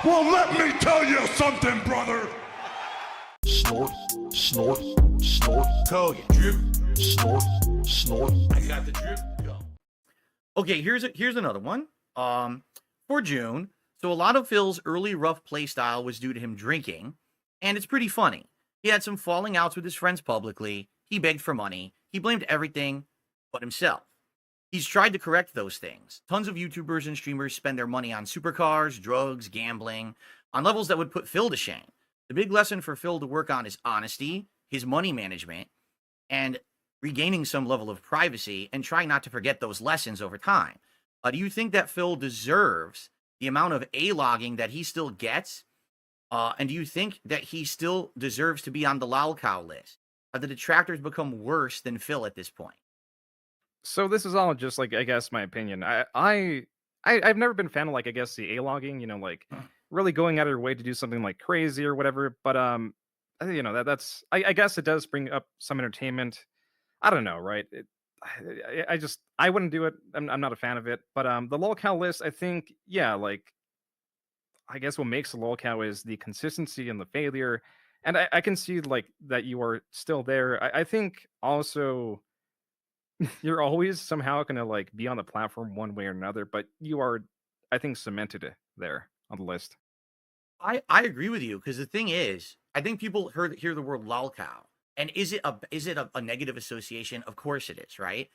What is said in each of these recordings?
Well, let me tell you something, brother. Snort, snort, snort. Kogan. Drip. Snort, snort. I got the drip. Go. Okay, here's another one. For Joon. So a lot of Phil's early rough playstyle was due to him drinking, and it's pretty funny. He had some falling outs with his friends publicly. He begged for money. He blamed everything but himself. He's tried to correct those things. Tons of YouTubers and streamers spend their money on supercars, drugs, gambling, on levels that would put Phil to shame. The big lesson for Phil to work on is honesty, his money management, and regaining some level of privacy, and trying not to forget those lessons over time. Do you think that Phil deserves the amount of A-logging that he still gets? And do you think that he still deserves to be on the lolcow list? Have the detractors become worse than Phil at this point? So this is all just like, I guess, my opinion. I've never been a fan of, like, I guess, the A-logging, like really going out of your way to do something like crazy or whatever. But that's I guess it does bring up some entertainment. I don't know, right? I wouldn't do it. I'm not a fan of it. But the lolcow list, I think, yeah, like, I guess what makes a lolcow is the consistency and the failure. And I can see, like, that you are still there. I think also you're always somehow going to, like, be on the platform one way or another, but you are, I think, cemented there on the list. I agree with you, because the thing is, I think people hear the word lolcow, and is it a negative association? Of course it is, right?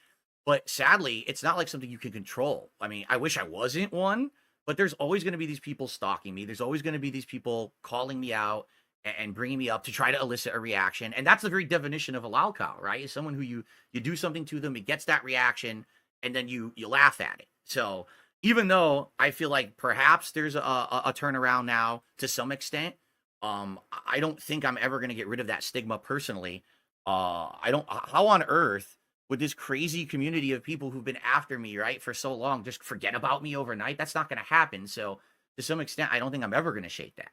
But sadly, it's not like something you can control. I mean, I wish I wasn't one, but there's always going to be these people stalking me. There's always going to be these people calling me out and bringing me up to try to elicit a reaction. And that's the very definition of a lolcow, right? Is someone who you do something to them, it gets that reaction, and then you laugh at it. So even though I feel like perhaps there's a turnaround now to some extent, I don't think I'm ever going to get rid of that stigma personally. I don't. How on earth would this crazy community of people who've been after me, right, for so long, just forget about me overnight? That's not going to happen. So to some extent, I don't think I'm ever going to shake that.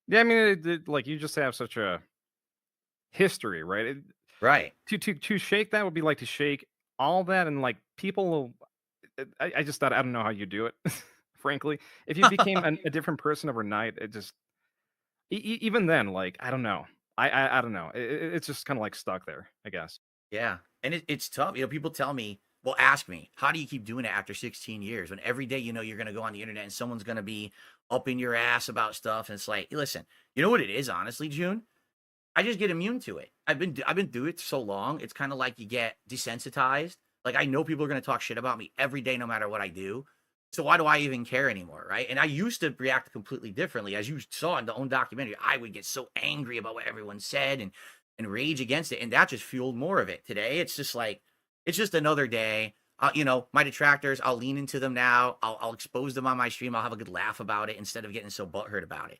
Yeah, I mean, like, you just have such a history, right? Right. To shake that would be like to shake all that, and, like, people. I just thought, I don't know how you do it, frankly. If you became a different person overnight, it just even then, like, I don't know. I don't know. It's just kind of like stuck there, I guess. Yeah. And it's tough. People tell me, well, ask me, how do you keep doing it after 16 years when every day you're going to go on the internet and someone's going to be up in your ass about stuff? And it's like, listen, you know what it is, honestly, June? I just get immune to it. I've been doing it so long. It's kind of like you get desensitized. Like, I know people are going to talk shit about me every day, no matter what I do. So why do I even care anymore, right? And I used to react completely differently. As you saw in the own documentary, I would get so angry about what everyone said and rage against it. And that just fueled more of it. Today, it's just like, it's just another day. My detractors, I'll lean into them now. I'll expose them on my stream. I'll have a good laugh about it instead of getting so butthurt about it.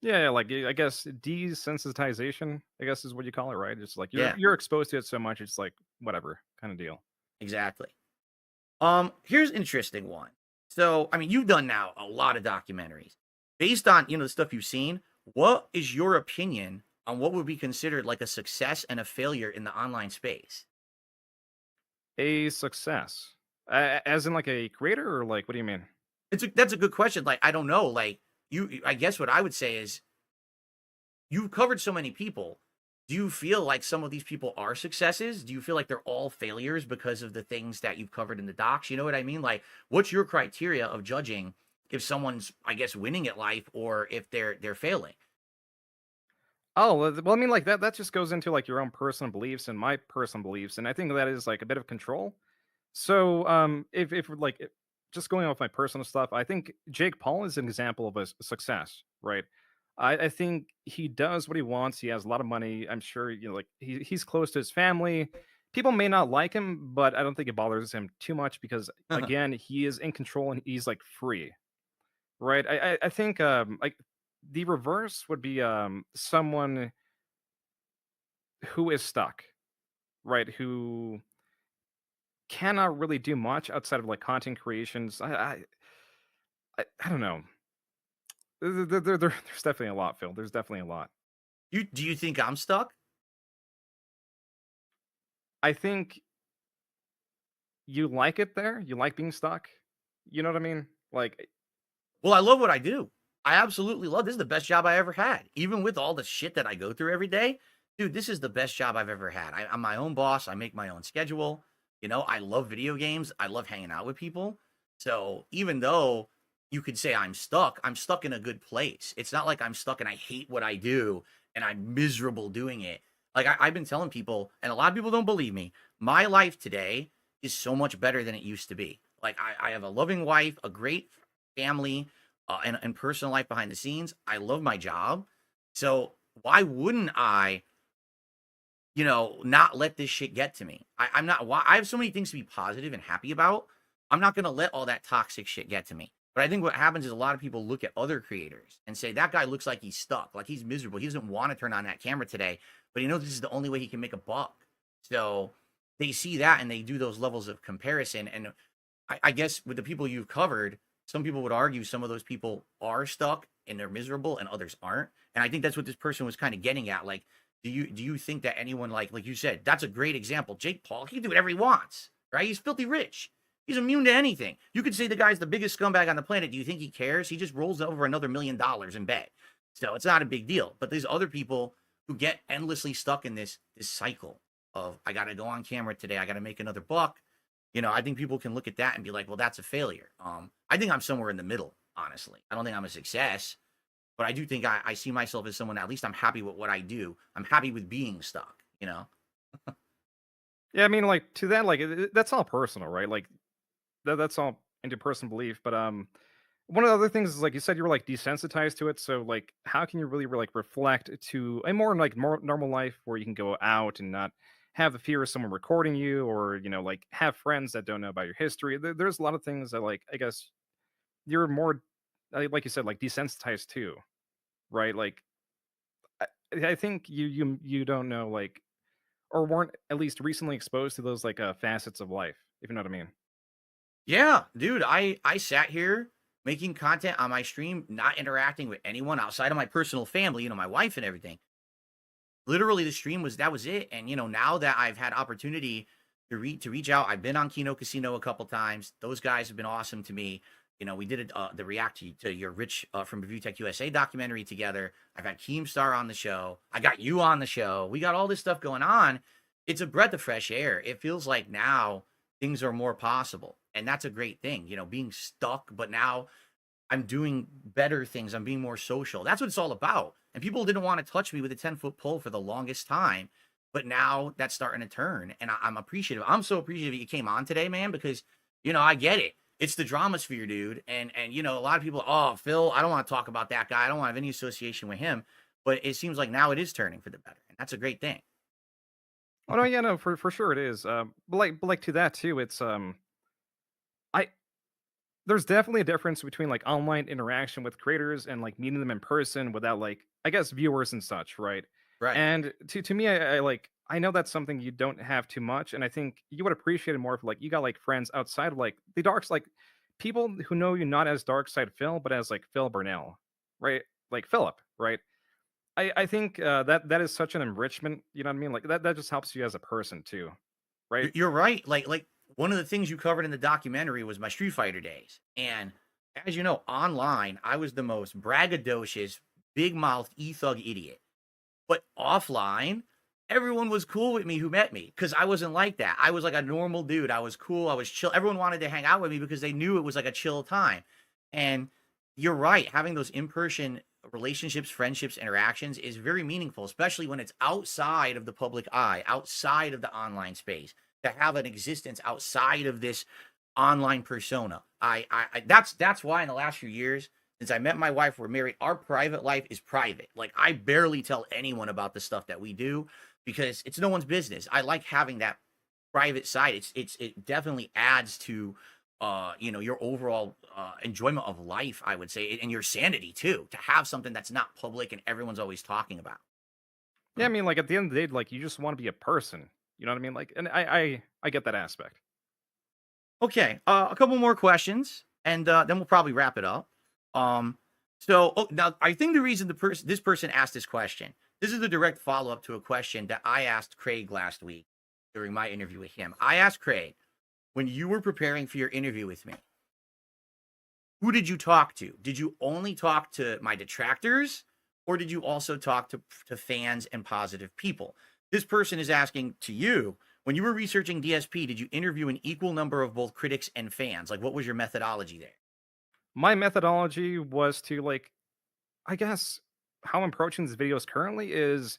Yeah, like, I guess desensitization, I guess, is what you call it, right? It's like Yeah, you're exposed to it so much, it's like whatever kind of deal. exactly. Here's an interesting one. So, I mean, you've done now a lot of documentaries. Based on, the stuff you've seen, what is your opinion on what would be considered like a success and a failure in the online space? A success, as in, like, a creator, or, like, what do you mean? That's a good question. Like, I don't know. Like, I guess what I would say is you've covered so many people. Do you feel like some of these people are successes? Do you feel like they're all failures because of the things that you've covered in the docs? You know what I mean? Like, what's your criteria of judging if someone's, I guess, winning at life or if they're failing? Oh, well, I mean, like, that just goes into, like, your own personal beliefs and my personal beliefs, and I think that is, like, a bit of control. So, if we're, like, just going off my personal stuff, I think Jake Paul is an example of a success, right? I think he does what he wants. He has a lot of money. I'm sure, like, he's close to his family. People may not like him, but I don't think it bothers him too much because, again, he is in control and he's, like, free, right? I think, like, the reverse would be, someone who is stuck, right? Who cannot really do much outside of, like, content creations. I don't know. There's definitely a lot, Phil. There's definitely a lot. Do you think I'm stuck? I think you like it there. You like being stuck. You know what I mean? Like, Well, I love what I do. I absolutely love this is the best job I ever had. Even with all the shit that I go through every day, dude, this is the best job I've ever had. I'm my own boss. I make my own schedule. You know, I love video games. I love hanging out with people. So even though you could say I'm stuck in a good place. It's not like I'm stuck and I hate what I do and I'm miserable doing it. Like I've been telling people, and a lot of people don't believe me, my life today is so much better than it used to be. Like I have a loving wife, a great family, and personal life behind the scenes. I love my job. So why wouldn't I, not let this shit get to me? I'm not, why I have so many things to be positive and happy about. I'm not going to let all that toxic shit get to me. But I think what happens is a lot of people look at other creators and say, that guy looks like he's stuck, like he's miserable. He doesn't want to turn on that camera today, but he knows this is the only way he can make a buck. So they see that and they do those levels of comparison. And I guess with the people you've covered, some people would argue some of those people are stuck and they're miserable and others aren't. And I think that's what this person was kind of getting at. Like, do you think that anyone like you said, that's a great example. Jake Paul, he can do whatever he wants, right? He's filthy rich. He's immune to anything. You could say the guy's the biggest scumbag on the planet. Do you think he cares? He just rolls over another $1 million in bed. So it's not a big deal. But there's other people who get endlessly stuck in this cycle of, I got to go on camera today. I got to make another buck. I think people can look at that and be like, well, that's a failure. I think I'm somewhere in the middle, honestly. I don't think I'm a success, but I do think I see myself as someone, at least I'm happy with what I do. I'm happy with being stuck. Yeah, I mean, like to that, like that's all personal, right? Like that's all into personal belief. But one of the other things is like you said, you were like desensitized to it. So like, how can you really like reflect to a more normal life where you can go out and not have the fear of someone recording you, or like have friends that don't know about your history? There's a lot of things that like I guess you're more like you said, like desensitized to, right? Like I, I think you don't know like or weren't at least recently exposed to those like facets of life, if you know what I mean. Yeah, dude, I sat here making content on my stream, not interacting with anyone outside of my personal family, my wife and everything. Literally the stream that was it. And now that I've had opportunity to reach out, I've been on Kino Casino a couple times. Those guys have been awesome to me. We did the react to your Rich from Review Tech USA documentary together. I've had Keemstar on the show. I got you on the show. We got all this stuff going on. It's a breath of fresh air. It feels like now things are more possible. And that's a great thing, being stuck, but now I'm doing better things. I'm being more social. That's what it's all about. And people didn't want to touch me with a 10-foot pole for the longest time. But now that's starting to turn. And I'm appreciative. I'm so appreciative that you came on today, man, because, I get it. It's the drama sphere, dude. And a lot of people, oh, Phil, I don't want to talk about that guy. I don't want to have any association with him. But it seems like now it is turning for the better. And that's a great thing. Oh no, yeah, no, for sure it is. But like to that too, it's I there's definitely a difference between like online interaction with creators and like meeting them in person without like I guess viewers and such, right? Right. And to me, I know that's something you don't have too much, and I think you would appreciate it more if like you got like friends outside of like the darks, like people who know you not as Dark Side Phil, but as like Phil Burnell, right? Like Philip, right? I think that is such an enrichment. You know what I mean? Like that just helps you as a person too, right? You're right. Like one of the things you covered in the documentary was my Street Fighter days. And as you know, online, I was the most braggadocious, big mouthed e-thug idiot. But offline, everyone was cool with me who met me because I wasn't like that. I was like a normal dude. I was cool. I was chill. Everyone wanted to hang out with me because they knew it was like a chill time. And you're right. Having those in-person relationships, friendships, interactions is very meaningful, especially when it's outside of the public eye, outside of the online space. To have an existence outside of this online persona, that's why in the last few years, since I met my wife, we're married, our private life is private. Like I barely tell anyone about the stuff that we do because it's no one's business. I like having that private side. It definitely adds to your overall enjoyment of life, I would say, and your sanity too, to have something that's not public and everyone's always talking about. Yeah, I mean, like at the end of the day, like you just want to be a person. You know what I mean? Like, and I get that aspect. Okay, a couple more questions, and then we'll probably wrap it up. Now I think the reason this person asked this question, this is the direct follow up to a question that I asked Craig last week during my interview with him. I asked Craig, when you were preparing for your interview with me, who did you talk to? Did you only talk to my detractors, or did you also talk to fans and positive people? This person is asking to you, when you were researching DSP, did you interview an equal number of both critics and fans? Like, what was your methodology there? My methodology was to like, I guess how I'm approaching these videos currently is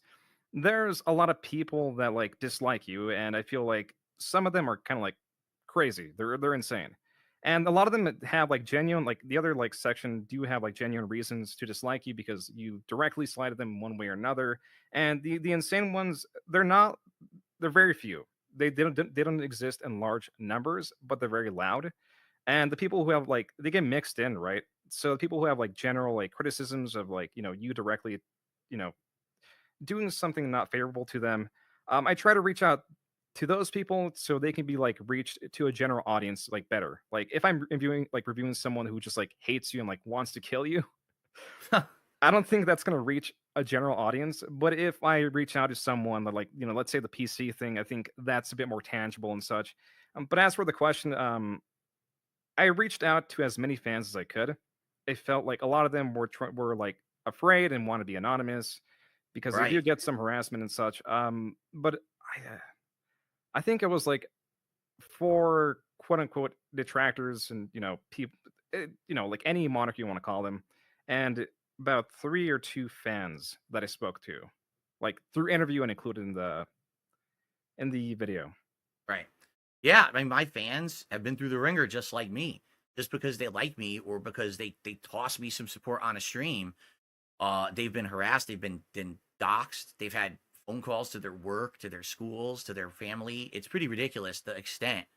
there's a lot of people that like dislike you, and I feel like some of them are kind of like crazy. They're insane. And a lot of them have like genuine, like the other like section do have like genuine reasons to dislike you because you directly slighted them one way or another. And the insane ones, they're very few. They don't exist in large numbers, but they're very loud. And the people who have like they get mixed in, right? So the people who have like general like criticisms of like, you directly, you know, doing something not favorable to them, I try to reach out to those people so they can be like reached to a general audience like better. Like if I'm reviewing someone who just like hates you and like wants to kill you, I don't think that's going to reach a general audience. But if I reach out to someone that, like, let's say the PC thing, I think that's a bit more tangible and such. But as for the question, I reached out to as many fans as I could. It felt like a lot of them were like afraid and want to be anonymous because they do Right. get some harassment and such. But I think it was like for quote unquote detractors and people, like any monarch you want to call them, and about 3 or 2 fans that I spoke to, like through interview and included in the video. Right. Yeah, I mean, my fans have been through the ringer just like me. Just because they like me or because they toss me some support on a stream, they've been harassed, they've been doxxed, they've had phone calls to their work, to their schools, to their family. It's pretty ridiculous the extent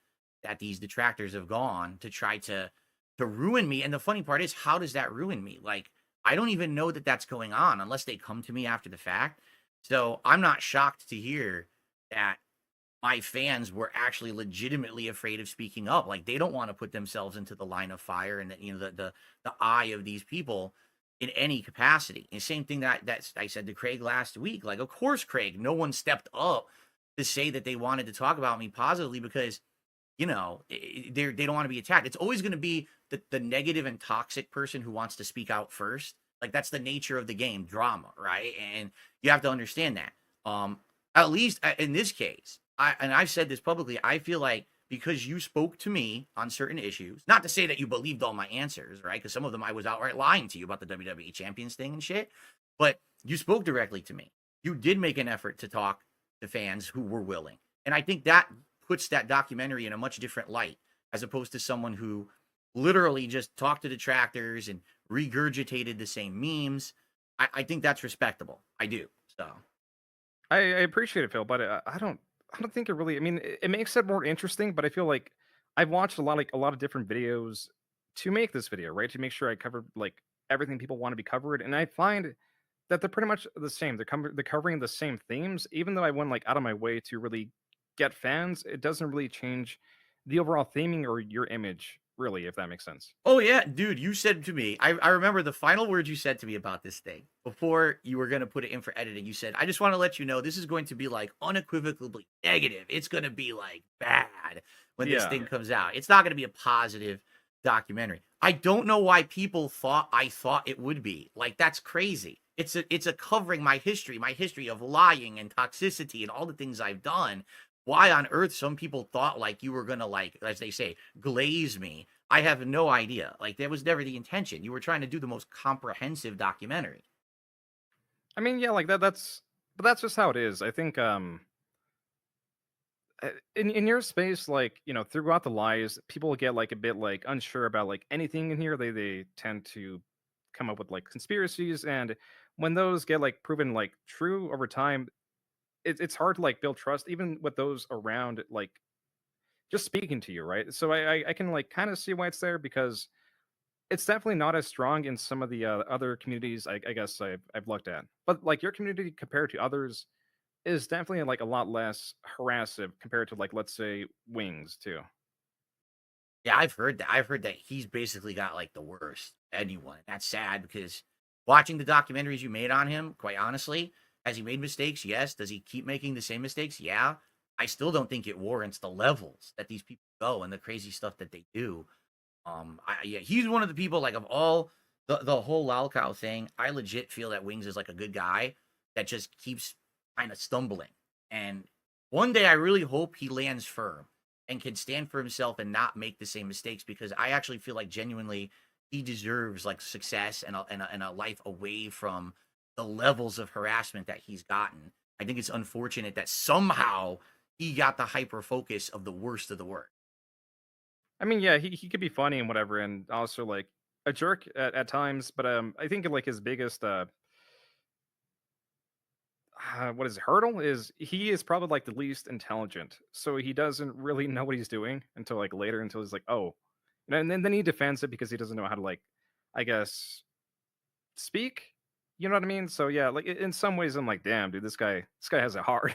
that these detractors have gone to try to ruin me. And the funny part is, how does that ruin me? Like, I don't even know that that's going on unless they come to me after the fact. So I'm not shocked to hear that my fans were actually legitimately afraid of speaking up. Like they don't want to put themselves into the line of fire and the eye of these people in any capacity. And same thing that I said to Craig last week. Like, of course, Craig, no one stepped up to say that they wanted to talk about me positively because they don't want to be attacked. It's always going to be the negative and toxic person who wants to speak out first. Like that's the nature of the game, drama, right? And you have to understand that. At least in this case, I've said this publicly, I feel like because you spoke to me on certain issues, not to say that you believed all my answers, right? Because some of them I was outright lying to you about the WWE Champions thing and shit, but you spoke directly to me. You did make an effort to talk to fans who were willing. And I think that puts that documentary in a much different light as opposed to someone who literally just talked to detractors and regurgitated the same memes. I think that's respectable. I do. So I appreciate it, Phil, but I don't think it really. I mean, it makes it more interesting, but I feel like I've watched a lot of different videos to make this video, right? To make sure I cover like everything people want to be covered, and I find that they're pretty much the same. They're covering the same themes, even though I went like out of my way to really get fans. It doesn't really change the overall theming or your image, really, if that makes sense. oh yeah, dude, you said to me, I remember the final words you said to me about this thing before you were gonna put it in for editing. You said, I just want to let you know this is going to be like unequivocally negative. It's gonna be like bad when this Yeah. thing comes out. It's not gonna be a positive documentary. I don't know why people thought I thought it would be. Like that's crazy. It's a covering my history of lying and toxicity and all the things I've done. Why on earth some people thought like you were gonna like, as they say, glaze me. I have no idea. Like that was never the intention. You were trying to do the most comprehensive documentary. I mean, yeah, like but that's just how it is. I think in your space, like throughout the lies, people get like a bit like unsure about like anything in here. They tend to come up with like conspiracies, and when those get like proven like true over time, it's hard to like build trust even with those around like just speaking to you, right? So I can like kind of see why it's there because it's definitely not as strong in some of the other communities I guess I've looked at. But like your community compared to others is definitely like a lot less harassive compared to like let's say Wings too. Yeah, I've heard that. I've heard that he's basically got like the worst anyone. That's sad because watching the documentaries you made on him, quite honestly, has he made mistakes? Yes. Does he keep making the same mistakes? Yeah. I still don't think it warrants the levels that these people go and the crazy stuff that they do. Yeah, he's one of the people like of all the whole Lalcow thing. I legit feel that Wings is like a good guy that just keeps kind of stumbling. And one day I really hope he lands firm and can stand for himself and not make the same mistakes because I actually feel like genuinely he deserves like success and a life away from the levels of harassment that he's gotten. I think it's unfortunate that somehow he got the hyper focus of the worst of the worst. I mean, yeah, he could be funny and whatever, and also like a jerk at times. But I think like his biggest what is it, hurdle is he is probably like the least intelligent, so he doesn't really know what he's doing until like later, until he's like, oh, and then he defends it because he doesn't know how to like, I guess, speak. You know what I mean? So yeah, like in some ways, I'm like, damn, dude, this guy has it hard.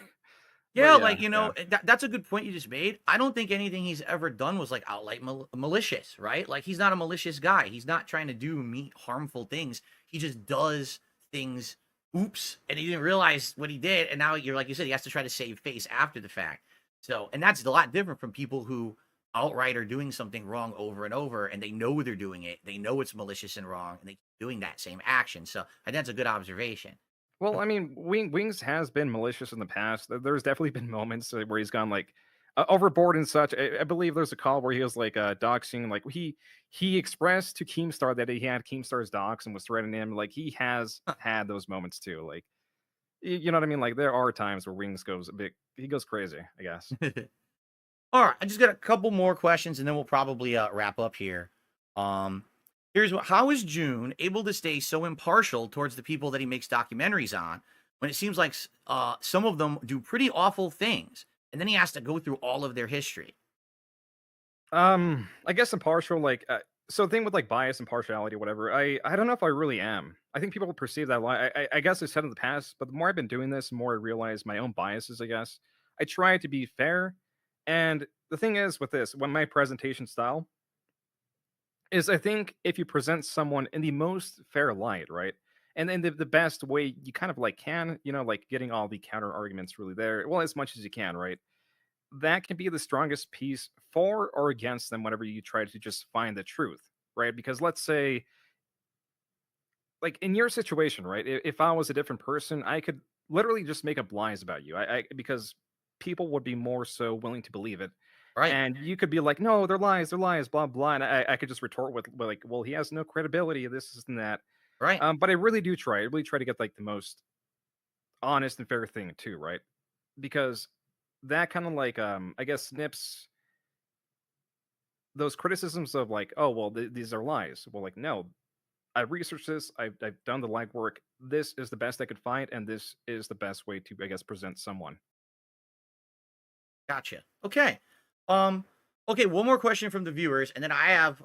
But Yeah, yeah, like, you yeah. know, that's a good point you just made. I don't think anything he's ever done was like outright malicious, right? Like, he's not a malicious guy. He's not trying to do me harmful things. He just does things, oops, and he didn't realize what he did. And now you're like you said, he has to try to save face after the fact. So, and that's a lot different from people who outright are doing something wrong over and over, and they know they're doing it. They know it's malicious and wrong, and they keep doing that same action. So, I think that's a good observation. Well, I mean, Wings has been malicious in the past. There's definitely been moments where he's gone like overboard and such. I believe there's a call where he was like doxing, like he expressed to Keemstar that he had Keemstar's docs and was threatening him. Like he has had those moments too. Like you know what I mean? Like there are times where Wings goes a bit, he goes crazy, I guess. All right, I just got a couple more questions, and then we'll probably wrap up here. Um, Here's what: how is June able to stay so impartial towards the people that he makes documentaries on, when it seems like some of them do pretty awful things, and then he has to go through all of their history? I guess impartial, like so the thing with like bias and partiality, whatever. I don't know if I really am. I think people perceive that lie. I guess I said in the past, but the more I've been doing this, the more I realize my own biases. I guess I try to be fair, and the thing is with this, when my presentation style is, I think if you present someone in the most fair light, right, and then the best way you kind of like can, you know, like getting all the counter arguments really there, well, as much as you can, right, that can be the strongest piece for or against them whenever you try to just find the truth, right? Because let's say, like in your situation, right? If I was a different person, I could literally just make up lies about you. I because people would be more so willing to believe it. Right, And you could be like, no, they're lies, blah, blah. And I could just retort with like, well, he has no credibility, this and that. right. But I really do try. I really try to get like the most honest and fair thing too, right? Because that kind of like I guess snips those criticisms of like, oh well, these are lies. Well, like no, I researched this. I've done the legwork. This is the best I could find, and this is the best way to, I guess, present someone. Gotcha. Okay. Um. Okay. One more question from the viewers, and then I have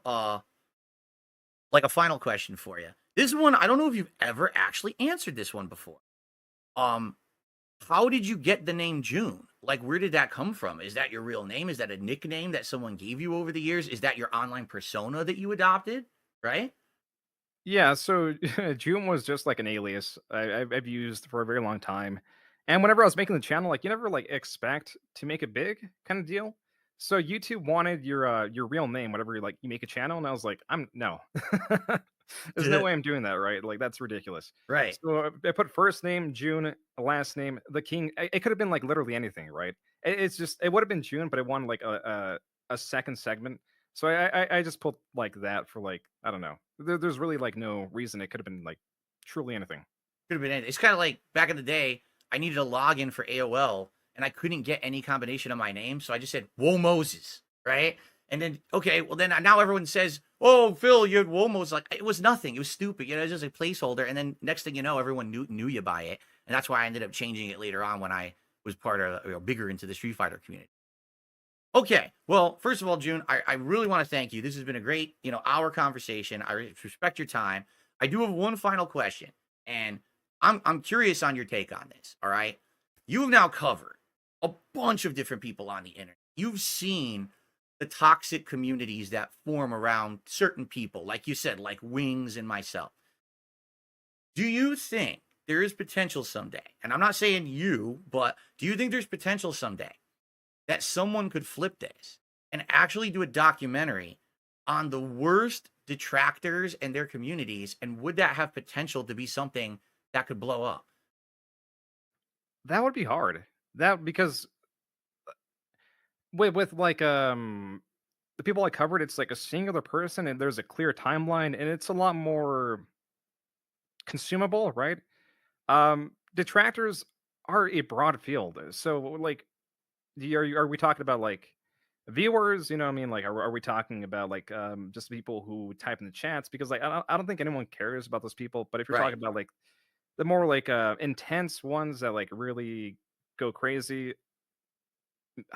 like a final question for you. This one, I don't know if you've ever actually answered this one before. Um, how did you get the name June? Like, where did that come from? Is that your real name? Is that a nickname that someone gave you over the years? Is that your online persona that you adopted? Right? Yeah. So Joon was just like an alias I've used for a very long time, and whenever I was making the channel, like you never like expect to make it big, kind of deal. So YouTube wanted your real name whenever you make a channel, and I was like, I'm no. There's no way I'm doing that, right? Like that's ridiculous. Right. So I put first name June, last name the King. It could have been like literally anything, right? It's just it would have been June, but I wanted like a second segment. So I just put like that for like I don't know. There's really like no reason. It could have been like truly anything. Could have been anything. It's kind of like back in the day, I needed a login for AOL and I couldn't get any combination of my name. So I just said, Whoa Moses. Right. And then, okay, well, then now everyone says, oh, Phil, you had Whoa Moses. Like, it was nothing. It was stupid. You know, it was just a placeholder. And then next thing you know, everyone knew you by it. And that's why I ended up changing it later on when I was part of, bigger into the Street Fighter community. Okay. Well, first of all, June, I really want to thank you. This has been a great, hour conversation. I respect your time. I do have one final question, and I'm curious on your take on this. All right. You have now covered a bunch of different people on the internet. You've seen the toxic communities that form around certain people, like you said, like Wings and myself. Do you think there is potential someday? And I'm not saying you, but do you think there's potential someday that someone could flip this and actually do a documentary on the worst detractors and their communities, and would that have potential to be something that could blow up? That would be hard. That because with like the people I covered, it's like a singular person and there's a clear timeline and it's a lot more consumable, right? Detractors are a broad field. So like are we talking about like viewers, you know what I mean? Like are we talking about like just people who type in the chats? Because like I don't think anyone cares about those people, but if you're Right. talking about like the more like intense ones that like really go crazy,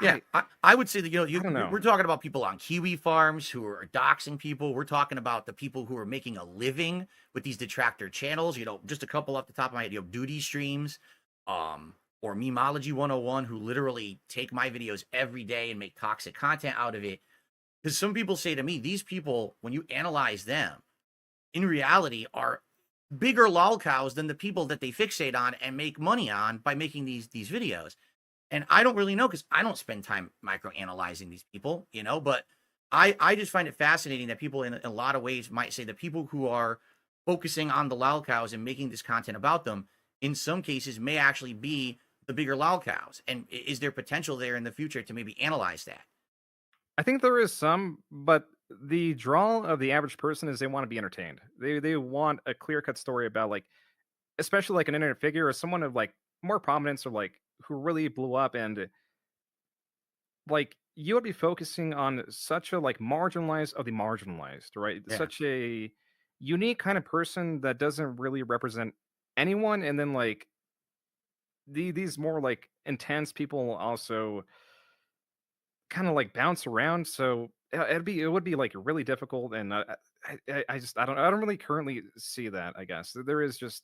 Yeah, I would say that, you know, I don't know. we're talking about people on kiwi farms who are doxing people. We're talking about the people who are making a living with these detractor channels. You know, just a couple off the top of my head, you know, duty streams, or memology 101, who literally take my videos every day and make toxic content out of it. Because some people say to me, these people, when you analyze them, in reality are bigger lolcows than the people that they fixate on and make money on by making these videos. And I don't really know because I don't spend time micro analyzing these people, you know, but I just find it fascinating that people in a lot of ways might say that people who are focusing on the lolcows and making this content about them, in some cases may actually be the bigger lolcows. And is there potential there in the future to maybe analyze that? I think there is some, but the draw of the average person is they want to be entertained. They want a clear cut story about like, especially like an internet figure or someone of like more prominence or like who really blew up and like you would be focusing on such a like marginalized of the marginalized, right? Yeah. Such a unique kind of person that doesn't really represent anyone, and then like these more like intense people also kind of like bounce around. So it would be like really difficult, and I just I don't really currently see that. I guess there is just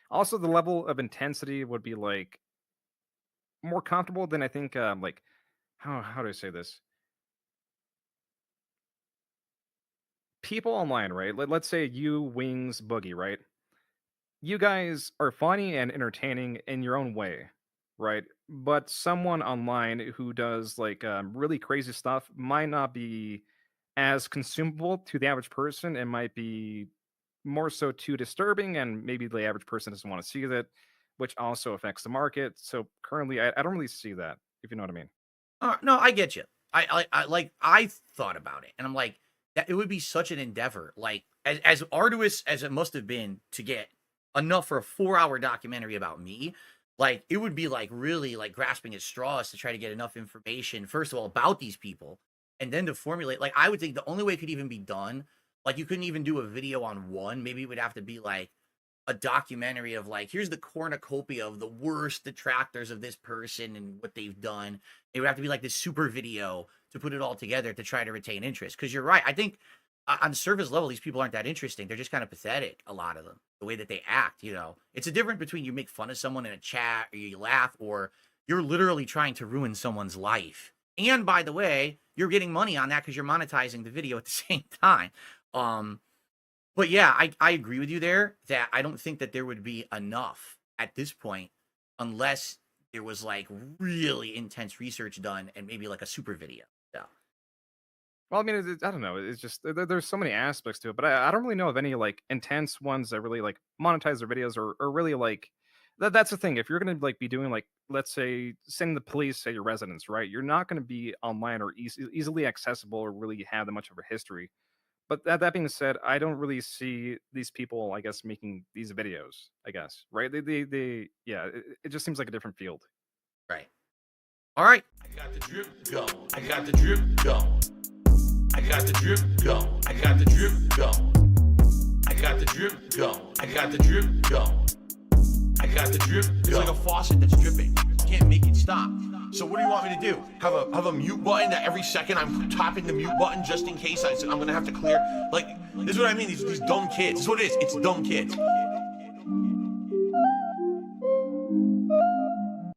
also the level of intensity would be like more comfortable than I think. Like how do I say this? People online, right? Let's say you, Wings, Boogie, right? You guys are funny and entertaining in your own way, right? But someone online who does like really crazy stuff might not be as consumable to the average person. It might be more so too disturbing, and maybe the average person doesn't want to see that, which also affects the market. So currently, I don't really see that, if you know what I mean. No, I get you. I like I thought about it, and I'm like, that it would be such an endeavor, like as arduous as it must have been to get enough for a 4-hour documentary about me. Like it would be like really like grasping at straws to try to get enough information, first of all, about these people, and then to formulate. Like I would think the only way it could even be done, like you couldn't even do a video on one. Maybe it would have to be like a documentary of like, here's the cornucopia of the worst detractors of this person and what they've done. It would have to be like this super video to put it all together to try to retain interest. Because you're right. I think on surface level, these people aren't that interesting. They're just kind of pathetic, a lot of them, the way that they act, you know. It's a difference between you make fun of someone in a chat or you laugh, or you're literally trying to ruin someone's life. And by the way, you're getting money on that because you're monetizing the video at the same time. But yeah, I agree with you there that I don't think that there would be enough at this point unless there was like really intense research done and maybe like a super video. Yeah. Well, I mean, I don't know. It's just there's so many aspects to it, but I don't really know of any like intense ones that really like monetize their videos or really like that's the thing. If you're gonna like be doing like let's say sending the police at your residence, right? You're not gonna be online or easily accessible or really have that much of a history. But that being said, I don't really see these people, I guess, making these videos. I guess, right? They yeah. It just seems like a different field. Right. All right. I got the drip going. I got the drip going. I got the drip going. I got the drip going. I got the drip going. I got the drip going. I got the drip going. It's like a faucet that's dripping. You can't make it stop. So what do you want me to do? Have a mute button that every second I'm tapping the mute button just in case I'm gonna have to clear? Like, this is what I mean. These dumb kids. This is what it is. It's dumb kids.